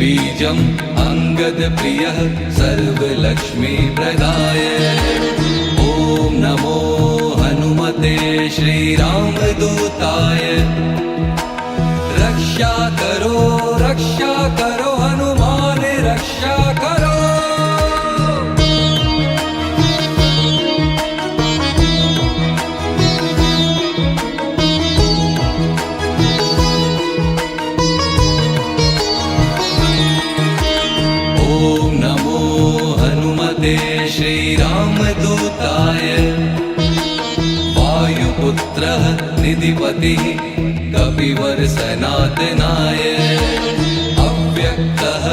बीजम् अंगद प्रियः सर्वलक्ष्मी प्रदाय। ओम नमो हनुमते श्रीरामदूताय। रक्षा करो हनुमान रक्षा करो। ओम नमो हनुमते श्रीरामदूताय। वायुपुत्रः निधिपतिः कपिवर सनातनाय। अव्यक्तः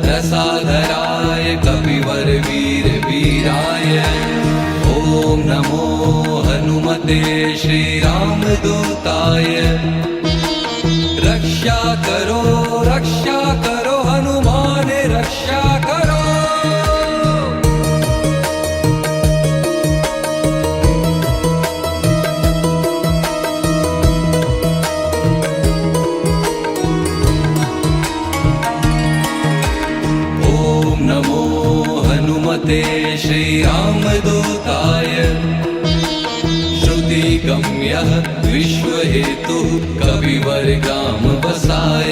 रसाधराय कपिवर वीर वीराय। ओम नमो हनुमते श्रीरामदूताय। रक्षा करो हनुमान रक्षा करो। ओम नमो हनुमते श्रीरामदूताय। श्रुतिगम्यः विश्वहेतुः कपिवर ग्राम वसाय।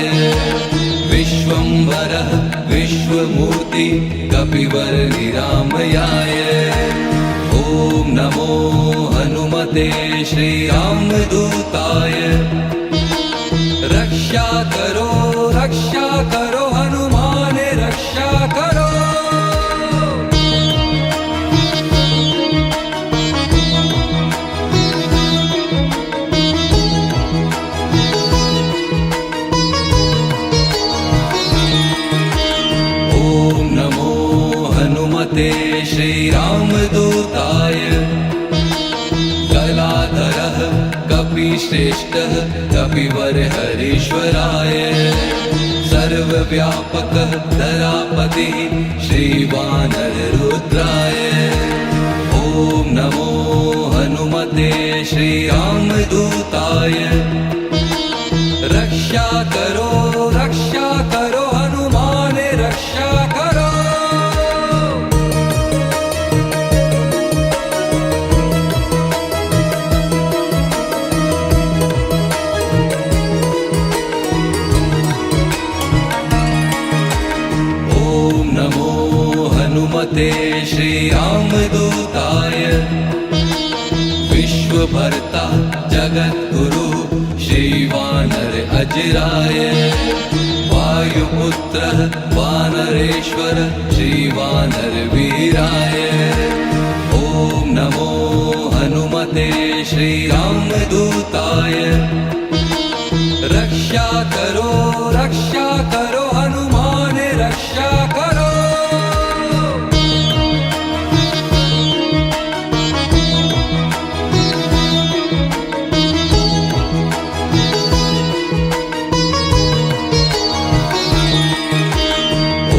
विश्वंभरः विश्वमूर्ति कपिवर निरामयाय। ओम नमो हनुमते श्रीरामदूताय। रक्षा करो हनुमान रक्षा करो। ओम नमो हनुमते श्रीरामदूताय। गलाधरः कपिश्रेष्ठः कपिवर हरीश्वराय। सर्वव्यापकः धरापतिः श्रीवानररुद्राय। ओम नमो हनुमते श्रीरामदूताय। रक्षा करो हनुमान रक्षा करो। ओम नमो हनुमते श्रीरामदूताय। विश्वभर्ता जगद्गुरु श्रीवानर अजराय। वायुपुत्रः वानरेश्वर श्रीवानर वीराय। ओम नमो हनुमते श्रीरामदूताय। रक्षा करो हनुमान रक्षा करो।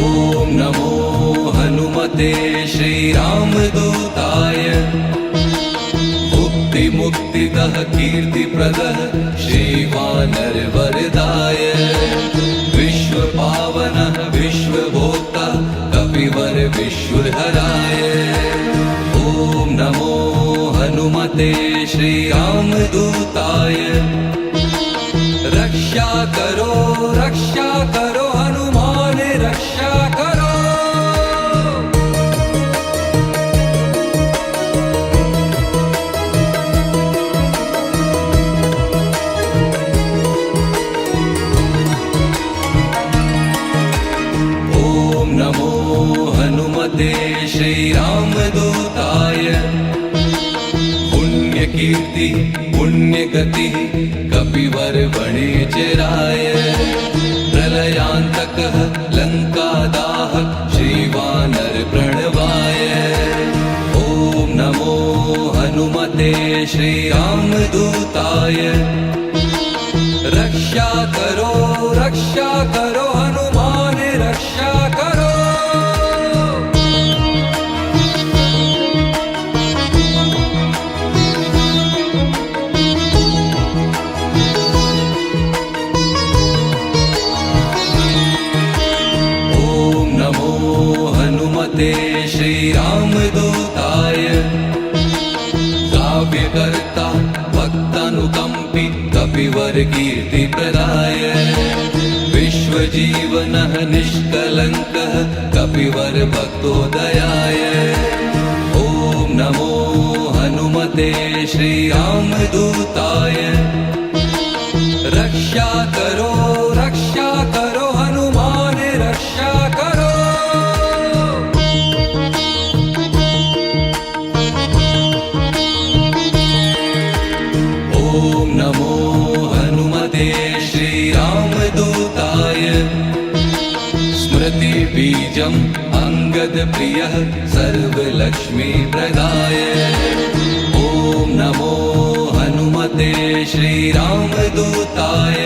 ओम नमो हनुमते श्रीरामदूताय। मुक्तिदः कीर्तिप्रदः श्रीवानर वरदाय। विश्वपावनः विश्वभोक्ता कपिवर विश्वहराय। ओम नमो हनुमते श्रीरामदूताय। रक्षा करो हनुमान रक्षा करो। ओम नमो हनुमते श्रीरामदूताय। पुण्यकीर्ति पुण्यगतिः कपिवर वणिजराय। प्रलयान्तकः लङ्कादाहः श्रीवानर प्रणवाय। ओम नमो हनुमते श्रीरामदूताय। रक्षा करो हनुमान रक्षा करो। कपि कपिवर कीर्ति प्रदाय विश्वजीवनः निष्कलङ्कः कपिवर भक्तोदयाय ॐ नमो हनुमते श्रीरामदूताय रक्षा करो हनुमान रक्षा करो ॐ नमो हनुमते श्रीरामदूताय स्मृति बीजम् अंगद प्रियः सर्वलक्ष्मी प्रदाय ॐ नमो हनुमते श्रीरामदूताय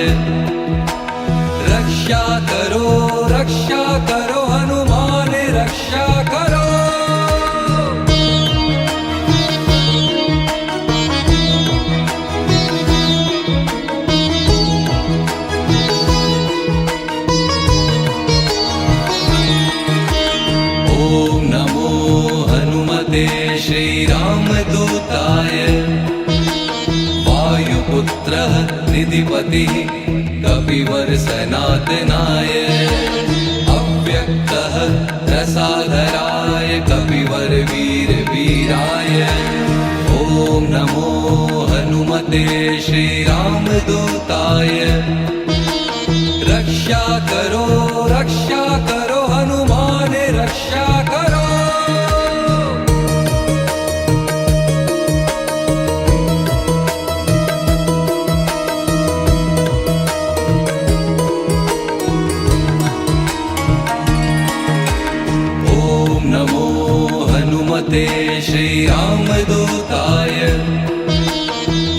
रक्षा करो हनुमान रक्षा करो ॐ नमो हनुमते श्रीरामदूताय वायुपुत्रः निधिपतिः कपिवर सनातनाय अव्यक्तः रसाधराय कपिवर वीराय ॐ नमो हनुमते श्रीरामदूताय रक्षा करो हनुमान रक्षा करो ॐ नमो हनुमते श्रीरामदूताय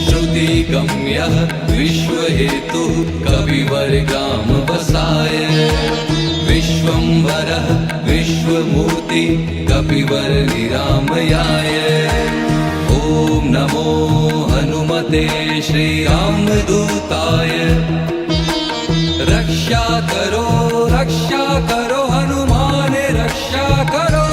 श्रुतिगम्यः विश्वहेतुः कपिवर ग्राम वसाय विश्वंभरः विश्वमूर्ति कपिवर निरामयाय ॐ नमो हनुमते श्रीरामदूताय रक्षा करो हनुमान रक्षा करो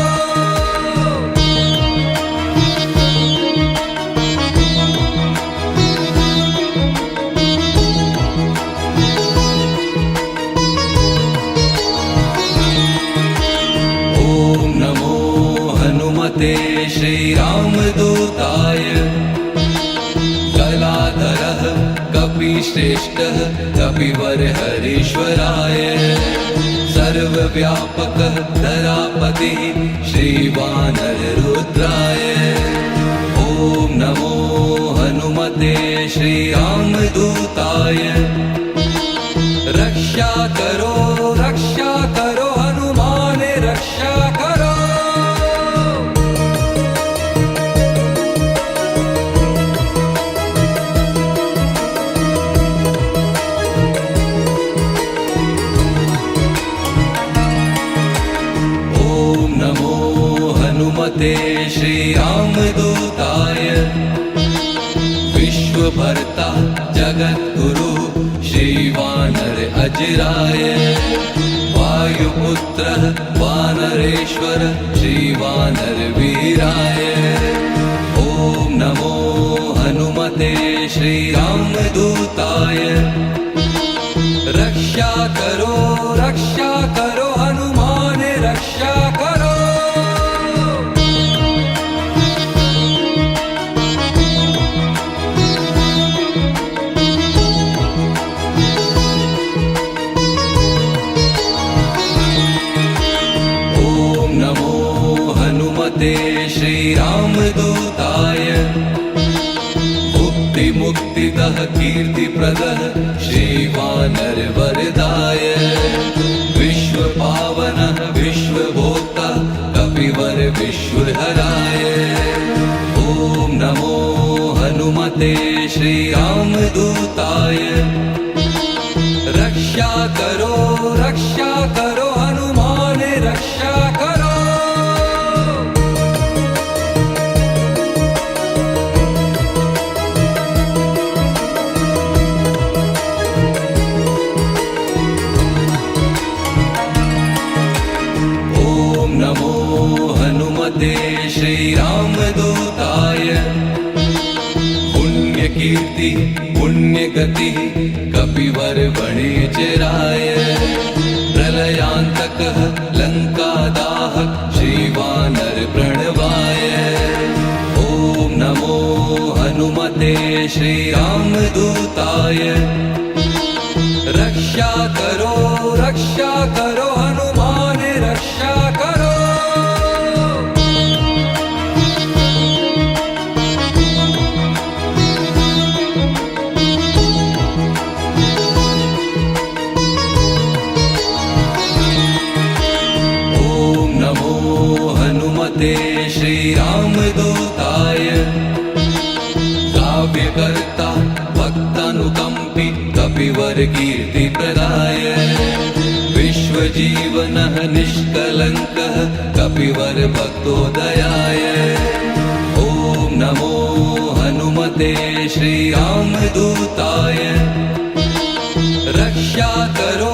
ॐ नमो हनुमते श्रीरामदूताय कलाधरः कपिश्रेष्ठः कपिवर हरीश्वराय सर्वव्यापकः धरापतिः श्रीवानररुद्राय ॐ नमो हनुमते श्रीरामदूताय रक्षा करो हनुमान रक्षा करो ॐ नमो हनुमते श्रीरामदूताय विश्वभर्ता जगद्गुरु श्रीवानर अजराय वायुपुत्रः वानरेश्वर श्रीवानर वीराय ॐ नमो हनुमते श्रीरामदूताय रक्षा करो हनुमान रक्षा करो ॐ नमो हनुमते श्रीरामदूताय मुक्तिदः कीर्तिप्रदः श्रीवानर वरदाय विश्वपावनः विश्वभोक्ता कपिवर विश्वहराय ॐ नमो हनुमते श्रीरामदूताय रक्षा करो हनुमान रक्षा करो ॐ नमो हनुमते श्रीरामदूताय पुण्यकीर्ति पुण्यगतिः कपिवर वणिजराय प्रलयान्तकः लङ्कादाहक श्रीवानर प्रणवाय ॐ नमो हनुमते श्रीरामदूताय रक्षा करो हनुमान रक्षा करो हनुमते श्रीरामदूताय काव्यकर्ता भक्तानुकम्पी कपिवर कीर्तिप्रदाय विश्वजीवनः निष्कलङ्कः कपिवर भक्तोदयाय ॐ नमो हनुमते श्रीरामदूताय रक्षा करो